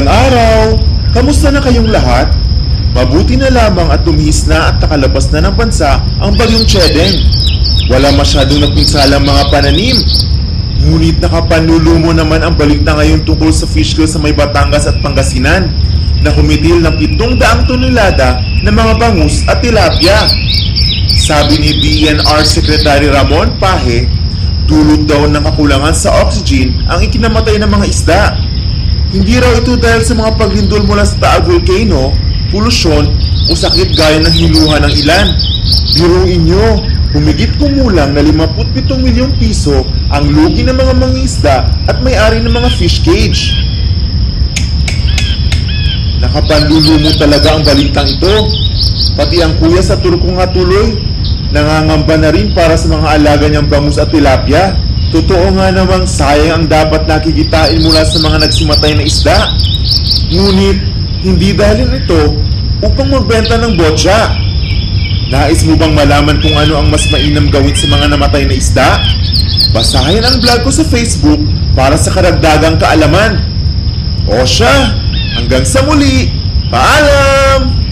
Magandang araw! Kamusta na kayong lahat? Mabuti na lamang at tumihis na at nakalabas na ng bansa ang bagyong Chedeng. Wala masyadong napinsalang mga pananim. Ngunit nakapanlulumo naman ang balita ngayon tungkol sa fish kill sa may Batangas at Pangasinan na humitil ng 700 tonelada ng mga bangus at tilapia. Sabi ni DENR Secretary Ramon Paje, dulot daw ng kakulangan sa oxygen ang ikinamatay ng mga isda. Hindi raw ito dahil sa mga paglindol mula sa Taal Volcano, polusyon o sakit gaya ng hiluha ng ilan. Biruin nyo, humigit kumulang na 57 milyong piso ang lugi ng mga mangingisda at may-ari ng mga fish cage. Nakapanlulumo talaga ang balitang ito. Pati ang kuya sa turko nga tuloy, nangangamba na rin para sa mga alaga niyang bangus at tilapia. Totoo nga namang sayang ang dapat nakikitain mula sa mga nagsimatay na isda. Ngunit, hindi dahil ito upang magbenta ng botya. Nais mo bang malaman kung ano ang mas mainam gawin sa mga namatay na isda? Basahin ang vlog ko sa Facebook para sa karagdagang kaalaman. O siya, hanggang sa muli, paalam!